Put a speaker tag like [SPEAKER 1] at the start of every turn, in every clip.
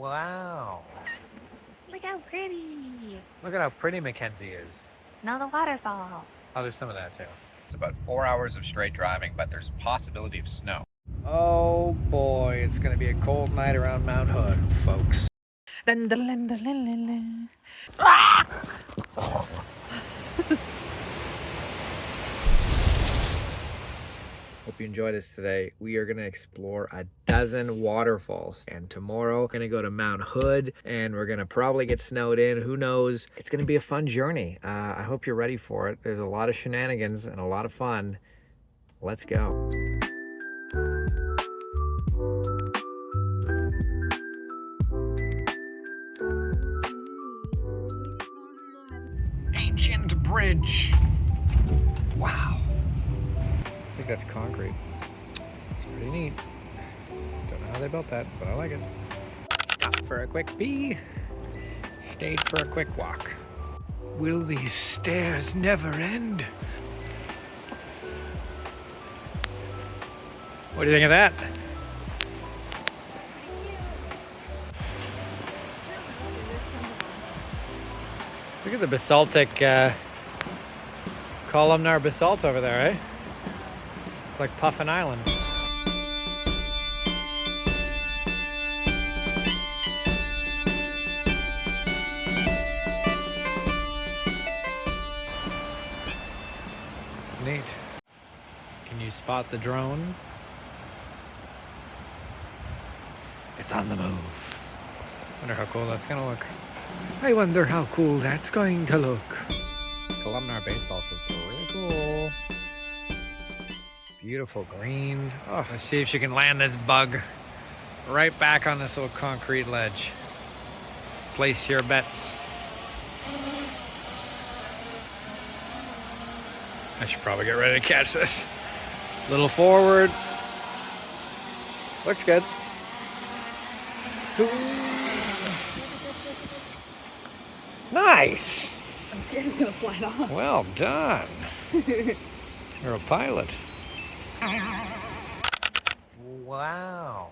[SPEAKER 1] Wow.
[SPEAKER 2] Look how pretty.
[SPEAKER 1] Look at how pretty Mackenzie is.
[SPEAKER 2] Now the waterfall.
[SPEAKER 1] Oh, there's some of that too.
[SPEAKER 3] It's about 4 hours of straight driving, but there's a possibility of snow.
[SPEAKER 1] Oh boy, it's gonna be a cold night around Mount Hood, folks. Hope you enjoyed this today. We are gonna explore a dozen waterfalls, and tomorrow we're gonna go to Mount Hood, and we're gonna probably get snowed in. Who knows? It's gonna be a fun journey. I hope you're ready for it. There's a lot of shenanigans and a lot of fun. Let's go. Ancient bridge. Wow. I think that's concrete. It's pretty neat. Don't know how they built that, but I like it. Stopped for a quick pee. Stayed for a quick walk. Will these stairs never end? What do you think of that? Look at the basaltic columnar basalt over there, eh? It's like Puffin Island. Neat. Can you spot the drone? It's on the move. Wonder how cool that's gonna look. I wonder how cool that's going to look. Columnar basalt is really cool. Beautiful green. Oh, let's see if she can land this bug right back on this little concrete ledge. Place your bets. I should probably get ready to catch this. Little forward. Looks good. Nice.
[SPEAKER 2] I'm scared it's gonna slide off.
[SPEAKER 1] Well done. You're a pilot. Wow.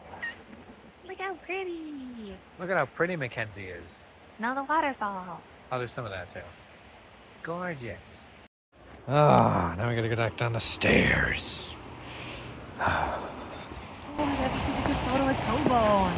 [SPEAKER 2] Look how pretty.
[SPEAKER 1] Look at how pretty Mackenzie is.
[SPEAKER 2] Now the waterfall.
[SPEAKER 1] Oh, there's some of that too. Gorgeous. Ah, now we gotta go back down the stairs.
[SPEAKER 2] Oh, that's such a good photo of Tobone.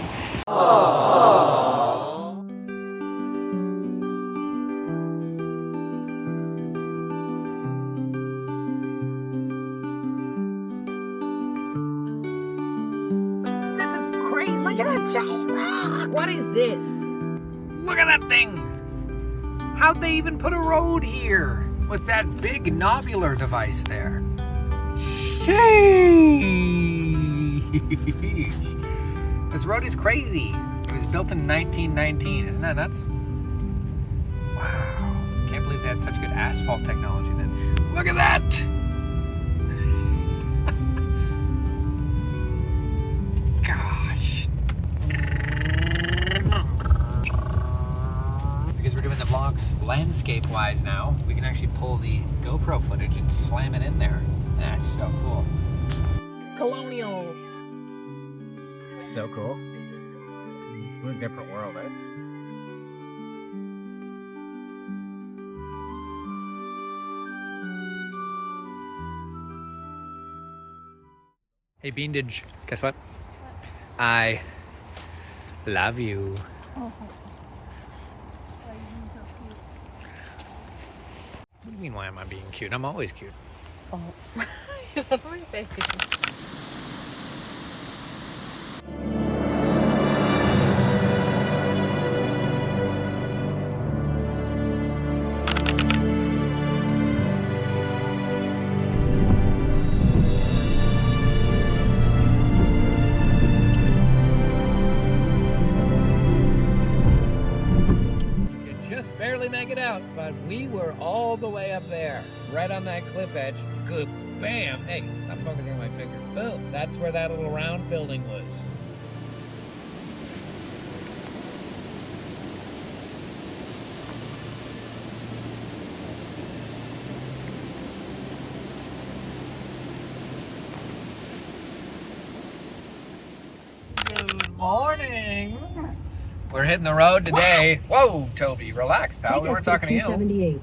[SPEAKER 2] This is crazy. Look at that giant rock.
[SPEAKER 1] What is this? Look at that thing! How'd they even put a road here with that big nobular device there? Sheesh! This road is crazy. It was built in 1919. Isn't that nuts? Wow. Can't believe they had such good asphalt technology then. Look at that! Gosh. Because we're doing the vlogs landscape-wise now, we can actually pull the GoPro footage and slam it in there. That's so cool.
[SPEAKER 2] Colonials.
[SPEAKER 1] So cool. We're in a different world, eh? Hey, Beandage, guess what? I love you.
[SPEAKER 2] Oh.
[SPEAKER 1] What do you mean, why am I being cute? I'm always cute.
[SPEAKER 2] Oh. Get out of my face.
[SPEAKER 1] Just barely make it out, but we were all the way up there, right on that cliff edge. Good bam! Hey, stop focusing on my finger. Boom! That's where that little round building was. Good morning!
[SPEAKER 3] We're hitting the road today. Whoa, Toby, relax, pal. We weren't talking to you.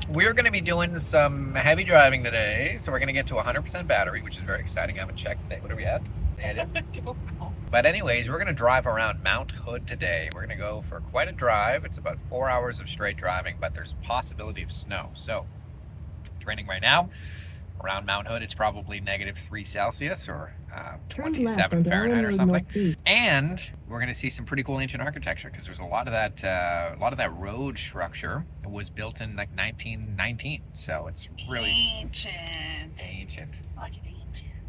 [SPEAKER 3] We're going to be doing some heavy driving today, so we're going to get to 100% battery, which is very exciting. I haven't checked today. What are we at? I don't know. But anyways, we're going to drive around Mount Hood today. We're going to go for quite a drive. It's about 4 hours of straight driving, but there's a possibility of snow. So it's raining right now. Around Mount Hood, it's probably -3 Celsius or 27 Fahrenheit or something. And we're going to see some pretty cool ancient architecture because there's a lot of that road structure was built in like 1919. So it's really ancient.
[SPEAKER 2] Like an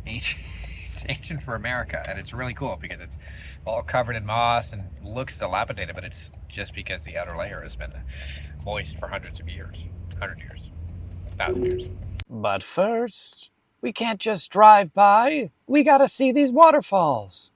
[SPEAKER 3] Ancient. It's ancient for America, and it's really cool because it's all covered in moss and looks dilapidated, but it's just because the outer layer has been moist for hundreds of years, 100 years, 1,000 years.
[SPEAKER 4] But first, we can't just drive by. We gotta see these waterfalls.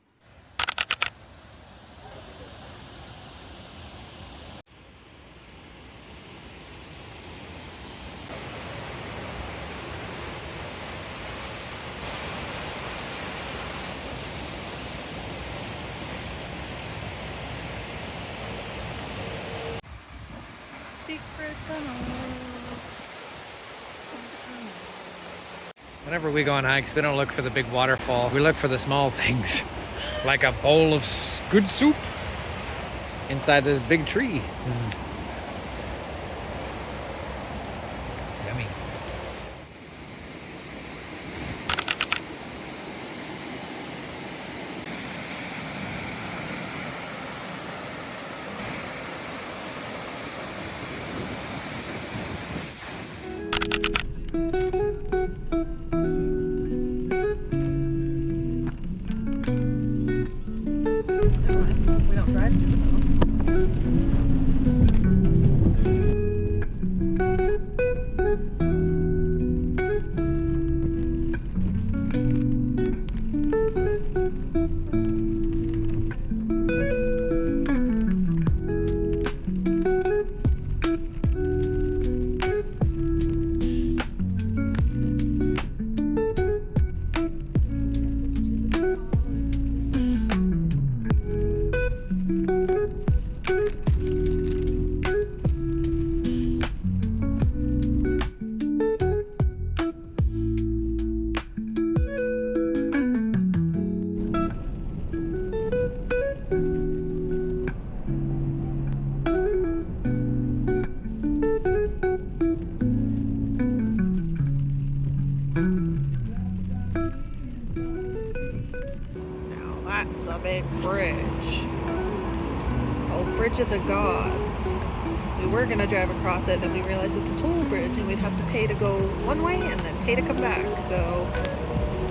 [SPEAKER 2] secret tunnel.
[SPEAKER 1] Whenever we go on hikes, we don't look for the big waterfall. We look for the small things, like a bowl of good soup inside this big tree. Zzz. Yummy.
[SPEAKER 2] We don't drive to the tunnel. That's a big bridge. It's called Bridge of the Gods. We were gonna drive across it, then we realized it's a toll bridge and we'd have to pay to go one way and then pay to come back. So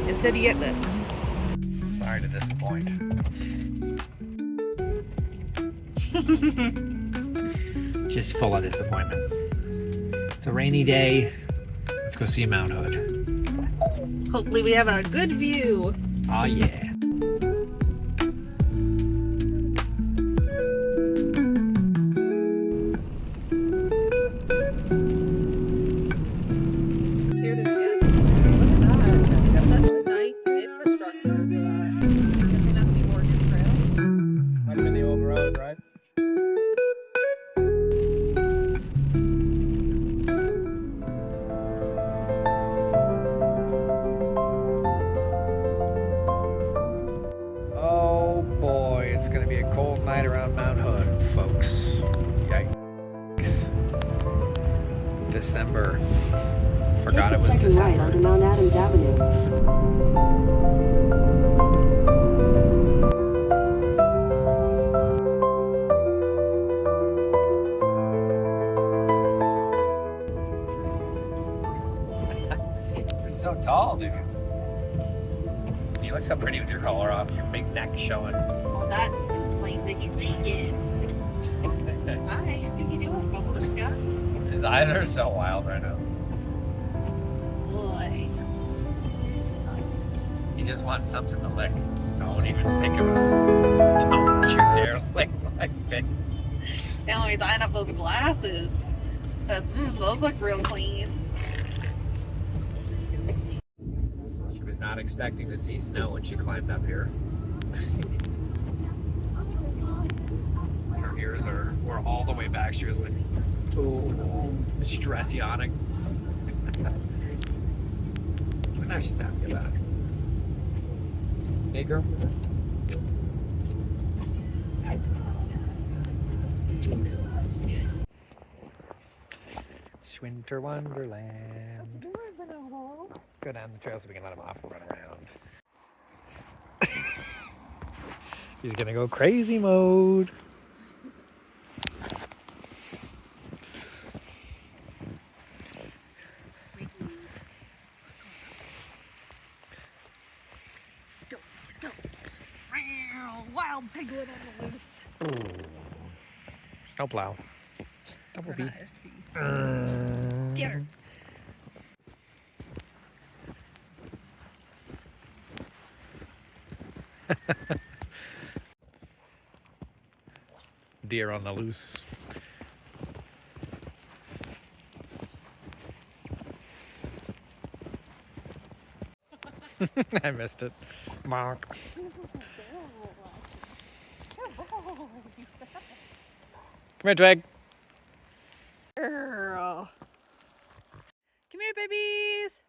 [SPEAKER 2] instead you get this.
[SPEAKER 3] Sorry to disappoint.
[SPEAKER 1] Just full of disappointments. It's a rainy day. Let's go see Mount Hood.
[SPEAKER 2] Hopefully we have a good view.
[SPEAKER 1] Oh yeah.
[SPEAKER 2] Here to get. Look at that. That's such a nice infrastructure to do that. I'm guessing that's the Oregon Trail.
[SPEAKER 1] Might have been the old road, right? Oh boy, it's gonna be a cold night around Mount Hood, folks. Yikes. December. Forgot it was
[SPEAKER 5] Take the second right onto
[SPEAKER 1] December.
[SPEAKER 5] Mount Adams Avenue.
[SPEAKER 3] You're so tall, dude. You look so pretty with your collar off, your big neck showing.
[SPEAKER 2] Well, that explains that he's naked. Hi, how you doing? Oh my God.
[SPEAKER 3] His eyes are so wild right now.
[SPEAKER 2] Boy.
[SPEAKER 3] He just wants something to lick. Don't even think about it. Don't you dare lick my face.
[SPEAKER 2] Now he's eyeing up those glasses. Says, those look real clean.
[SPEAKER 3] She was not expecting to see snow when she climbed up here. Her Or all the way back, she was like, ooh, stress yawning. But now she's happy about it. Hey, girl.
[SPEAKER 1] Winter Wonderland. Go down the trail so we can let him off and run around. He's gonna go crazy mode.
[SPEAKER 2] Go, let's go. Wild piglet on the loose.
[SPEAKER 1] Snowplow. Double B.
[SPEAKER 2] Get her.
[SPEAKER 1] Deer on the loose. I missed it. Mark. Come here, Twig.
[SPEAKER 2] Girl. Come here, babies.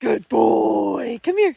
[SPEAKER 2] Good boy. Come here.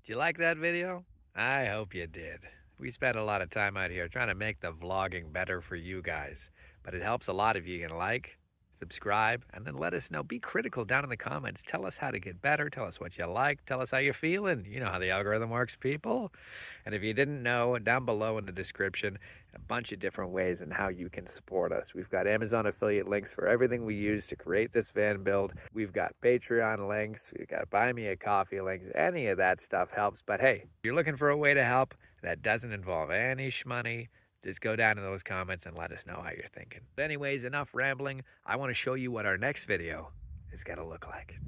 [SPEAKER 1] Did you like that video? I hope you did. We spent a lot of time out here trying to make the vlogging better for you guys, but it helps a lot if you can like, subscribe, and then let us know. Be critical down in the comments. Tell us how to get better. Tell us what you like. Tell us how you're feeling. You know how the algorithm works, people. And if you didn't know, down below in the description, a bunch of different ways and how you can support us. We've got Amazon affiliate links for everything we use to create this van build. We've got Patreon links. We've got Buy Me a Coffee links. Any of that stuff helps. But hey, if you're looking for a way to help that doesn't involve any shmoney, just go down in those comments and let us know how you're thinking. But anyways, enough rambling. I want to show you what our next video is going to look like.